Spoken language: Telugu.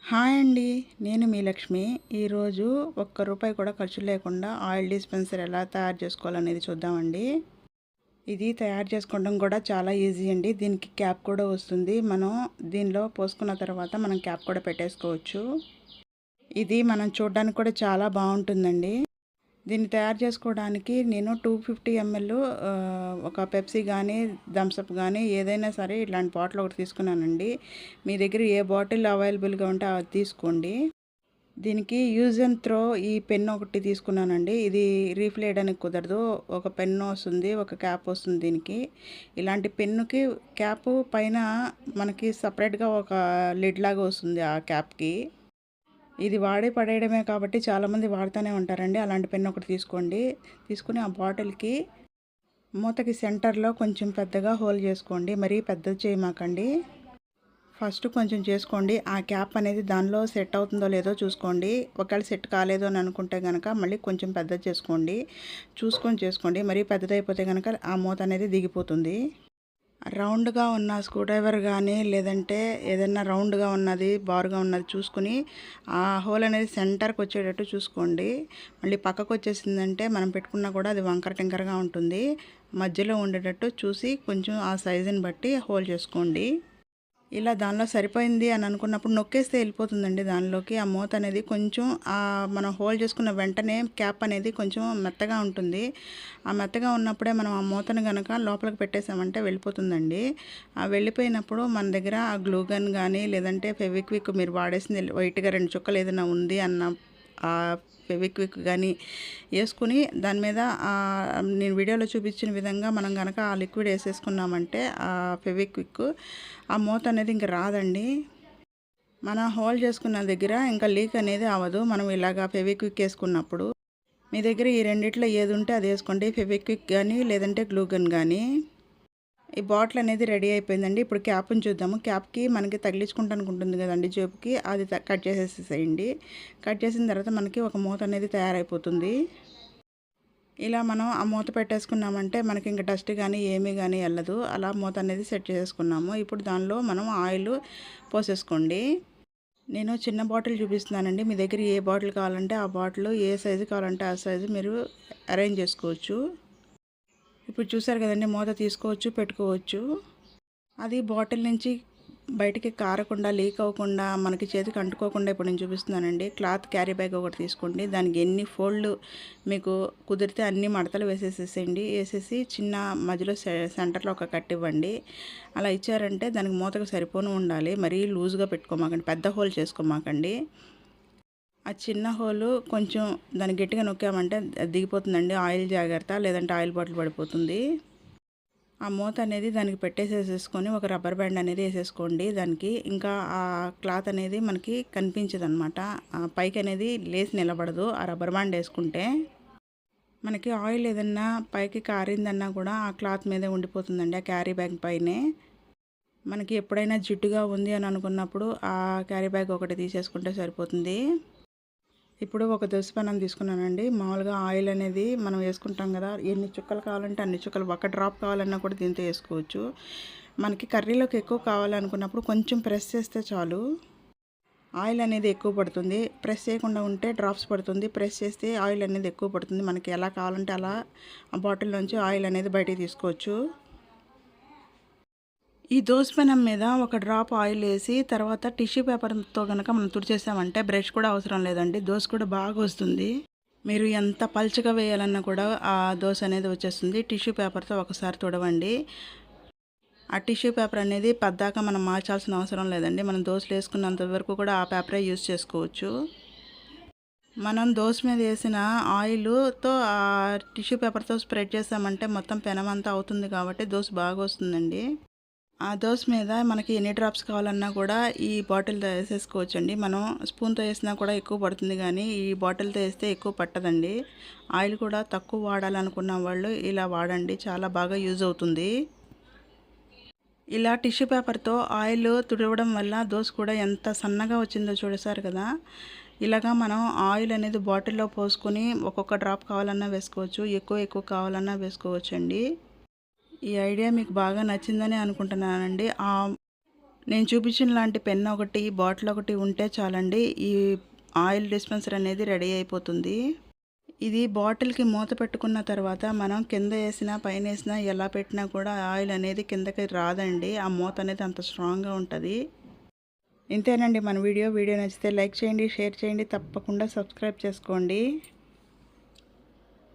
హాయ్ అండి. నేను మీ లక్ష్మి. ఈరోజు ఒక్క రూపాయి కూడా ఖర్చు లేకుండా ఆయిల్ డిస్పెన్సర్ ఎలా తయారు చేసుకోవాలనేది చూద్దామండి. ఇది తయారు చేసుకోవడం కూడా చాలా ఈజీ అండి. దీనికి క్యాప్ కూడా వస్తుంది. మనం దీనిలో పోసుకున్న తర్వాత మనం క్యాప్ కూడా పెట్టేసుకోవచ్చు. ఇది మనం చూడడానికి కూడా చాలా బాగుంటుందండి. దీన్ని తయారు చేసుకోవడానికి నేను 250 ml ఒక పెప్సీ కానీ థమ్సప్ కానీ ఏదైనా సరే ఇలాంటి బాటిల్ ఒకటి తీసుకున్నానండి. మీ దగ్గర ఏ బాటిల్ అవైలబుల్గా ఉంటే అది తీసుకోండి. దీనికి యూజ్ అండ్ త్రో ఈ పెన్ ఒకటి తీసుకున్నానండి. ఇది రీఫిల్ వేయడానికి కుదరదు. ఒక పెన్ను వస్తుంది, ఒక క్యాప్ వస్తుంది దీనికి. ఇలాంటి పెన్నుకి క్యాప్ పైన మనకి సపరేట్గా ఒక లిడ్ లాగా వస్తుంది ఆ క్యాప్కి. ఇది వాడి పడేయడమే కాబట్టి చాలామంది వాడుతూనే ఉంటారండి. అలాంటి పెన్ ఒకటి తీసుకోండి. తీసుకుని ఆ బాటిల్కి మూతకి సెంటర్లో కొంచెం పెద్దగా హోల్ చేసుకోండి. మరీ పెద్దది చేయమాకండి. ఫస్ట్ కొంచెం చేసుకోండి. ఆ క్యాప్ అనేది దానిలో సెట్ అవుతుందో లేదో చూసుకోండి. ఒకవేళ సెట్ కాలేదు అని అనుకుంటే కనుక మళ్ళీ కొంచెం పెద్దది చూసుకొని చేసుకోండి. మరీ పెద్దదైపోతే కనుక ఆ మూత అనేది దిగిపోతుంది. రౌండ్గా ఉన్న స్క్రూడ్రైవర్ కానీ లేదంటే ఏదైనా రౌండ్గా ఉన్నది బారుగా ఉన్నది చూసుకుని ఆ హోల్ అనేది సెంటర్కి వచ్చేటట్టు చూసుకోండి. మళ్ళీ పక్కకు వచ్చేసిందంటే మనం పెట్టుకున్నా కూడా అది వంకర టింకరగా ఉంటుంది. మధ్యలో ఉండేటట్టు చూసి కొంచెం ఆ సైజుని బట్టి హోల్ చేసుకోండి. ఇలా దానిలో సరిపోయింది అని అనుకున్నప్పుడు నొక్కేస్తే వెళ్ళిపోతుందండి దానిలోకి. ఆ మూత అనేది కొంచెం మనం హోల్డ్ చేసుకున్న వెంటనే క్యాప్ అనేది కొంచెం మెత్తగా ఉంటుంది. ఆ మెత్తగా ఉన్నప్పుడే మనం ఆ మూతను కనుక లోపలికి పెట్టేసామంటే వెళ్ళిపోతుందండి. ఆ వెళ్ళిపోయినప్పుడు మన దగ్గర ఆ గ్లూ గన్ కానీ లేదంటే ఫెవిక్విక్ మీరు వాడేసింది వైట్గా 2 చుక్కలు ఏదైనా ఉంది అన్న ఆ ఫెవిక్విక్ కానీ వేసుకుని దాని మీద నేను వీడియోలో చూపించిన విధంగా మనం కనుక ఆ లిక్విడ్ వేసేసుకున్నామంటే ఆ ఫెవిక్విక్ ఆ మూత అనేది ఇంక రాదండి. మనం హోల్డ్ చేసుకున్న దగ్గర ఇంకా లీక్ అనేది అవ్వదు. మనం ఇలాగా ఫెవిక్విక్ వేసుకున్నప్పుడు మీ దగ్గర ఈ రెండిట్లో ఏది ఉంటే అది వేసుకోండి. ఫెవిక్విక్ కానీ లేదంటే గ్లూ గన్ కానీ. ఈ బాటిల్ అనేది రెడీ అయిపోయిందండి. ఇప్పుడు క్యాప్ని చూద్దాము. క్యాప్కి మనకి తగిలించుకుంటానికి ఉంటుంది కదండి జేబుకి, అది కట్ చేసేసేయండి. కట్ చేసిన తర్వాత మనకి ఒక మూత అనేది తయారైపోతుంది. ఇలా మనం ఆ మూత పెట్టేసుకున్నామంటే మనకి ఇంకా డస్ట్ కానీ ఏమీ కానీ వెళ్ళదు. అలా మూత అనేది సెట్ చేసుకున్నాము. ఇప్పుడు దానిలో మనం ఆయిల్ పోసేసుకోండి. నేను చిన్న బాటిల్ చూపిస్తున్నానండి. మీ దగ్గర ఏ బాటిల్ కావాలంటే ఆ బాటిల్, ఏ సైజు కావాలంటే ఆ సైజు మీరు అరేంజ్ చేసుకోవచ్చు. ఇప్పుడు చూసారు కదండి, మూత తీసుకోవచ్చు, పెట్టుకోవచ్చు. అది బాటిల్ నుంచి బయటికి కారకుండా, లీక్ అవ్వకుండా, మనకి చేతికి అంటుకోకుండా ఇప్పుడు నేను చూపిస్తున్నానండి. క్లాత్ క్యారీ బ్యాగ్ ఒకటి తీసుకోండి. దానికి ఎన్ని ఫోల్డ్ మీకు కుదిరితే అన్ని మడతలు వేసేసేయండి. వేసేసి చిన్న మధ్యలో సెంటర్లో ఒక కట్ ఇవ్వండి. అలా ఇచ్చారంటే దానికి మూతకు సరిపోను ఉండాలి. మరీ లూజ్గా పెట్టుకోమాకండి, పెద్ద హోల్ చేసుకోమాకండి. ఆ చిన్న హోలు కొంచెం దాన్ని గట్టిగా నొక్కామంటే దిగిపోతుందండి. ఆయిల్ జాగ్రత్త, లేదంటే ఆయిల్ బాటిల్ పడిపోతుంది. ఆ మూత అనేది దానికి పెట్టేసేసుకొని ఒక రబ్బర్ బ్యాండ్ అనేది వేసేసుకోండి దానికి. ఇంకా ఆ క్లాత్ అనేది మనకి కనిపించదు అనమాట. పైకి అనేది లేసి నిలబడదు ఆ రబ్బర్ బ్యాండ్ వేసుకుంటే. మనకి ఆయిల్ ఏదన్నా పైకి కారిందన్నా కూడా ఆ క్లాత్ మీదే ఉండిపోతుందండి, ఆ క్యారీ బ్యాగ్ పైనే. మనకి ఎప్పుడైనా జిడ్డుగా ఉంది అని అనుకున్నప్పుడు ఆ క్యారీ బ్యాగ్ ఒకటి తీసేసుకుంటే సరిపోతుంది. ఇప్పుడు ఒక దోసపెనం తీసుకున్నానండి. మామూలుగా ఆయిల్ అనేది మనం వేసుకుంటాం కదా, ఎన్ని చుక్కలు కావాలంటే అన్ని చుక్కలు, ఒక డ్రాప్ కావాలన్నా కూడా దీంతో వేసుకోవచ్చు. మనకి కర్రీలోకి ఎక్కువ కావాలనుకున్నప్పుడు కొంచెం ప్రెస్ చేస్తే చాలు, ఆయిల్ అనేది ఎక్కువ పడుతుంది. ప్రెస్ చేయకుండా ఉంటే డ్రాప్స్ పడుతుంది. ప్రెస్ చేస్తే ఆయిల్ అనేది ఎక్కువ పడుతుంది. మనకి ఎలా కావాలంటే అలా ఆ బాటిల్లోంచి ఆయిల్ అనేది బయటికి తీసుకోవచ్చు. ఈ దోసపెనం మీద ఒక డ్రాప్ ఆయిల్ వేసి తర్వాత టిష్యూ పేపర్తో కనుక మనం తుడిచేసామంటే బ్రష్ కూడా అవసరం లేదండి, దోశ కూడా బాగా వస్తుంది. మీరు ఎంత పల్చగా వేయాలన్నా కూడా ఆ దోశ అనేది వచ్చేస్తుంది. టిష్యూ పేపర్తో ఒకసారి తుడవండి. ఆ టిష్యూ పేపర్ అనేది పద్దాక మనం మార్చాల్సిన అవసరం లేదండి. మనం దోశలు వేసుకున్నంత వరకు కూడా ఆ పేపరే యూజ్ చేసుకోవచ్చు. మనం దోశ మీద వేసిన ఆయిల్తో ఆ టిష్యూ పేపర్తో స్ప్రెడ్ చేసామంటే మొత్తం పెనమంతా అవుతుంది కాబట్టి దోశ బాగా వస్తుందండి. ఆ దోశ మీద మనకి ఎన్ని డ్రాప్స్ కావాలన్నా కూడా ఈ బాటిల్తో వేసేసుకోవచ్చండి. మనం స్పూన్తో వేసినా కూడా ఎక్కువ పడుతుంది, కానీ ఈ బాటిల్తో వేస్తే ఎక్కువ పట్టదండి. ఆయిల్ కూడా తక్కువ వాడాలనుకున్న వాళ్ళు ఇలా వాడండి, చాలా బాగా యూజ్ అవుతుంది. ఇలా టిష్యూ పేపర్తో ఆయిల్ తుడవడం వల్ల దోశ కూడా ఎంత సన్నగా వచ్చిందో చూడసారు కదా. ఇలాగా మనం ఆయిల్ అనేది బాటిల్లో పోసుకొని ఒక్కొక్క డ్రాప్ కావాలన్నా వేసుకోవచ్చు, ఎక్కువ కావాలన్నా వేసుకోవచ్చు అండి. ఈ ఐడియా మీకు బాగా నచ్చిందని అనుకుంటున్నానండి. నేను చూపించిన లాంటి పెన్ ఒకటి, బాటిల్ ఒకటి ఉంటే చాలండి, ఈ ఆయిల్ డిస్పెన్సర్ అనేది రెడీ అయిపోతుంది. ఇది బాటిల్కి మూత పెట్టుకున్న తర్వాత మనం కింద వేసినా పైన వేసినా ఎలా పెట్టినా కూడా ఆయిల్ అనేది కిందకి రాదండి. ఆ మూత అనేది అంత స్ట్రాంగ్గా ఉంటుంది. ఇంతేనండి మన వీడియో నచ్చితే లైక్ చేయండి, షేర్ చేయండి, తప్పకుండా సబ్స్క్రైబ్ చేసుకోండి.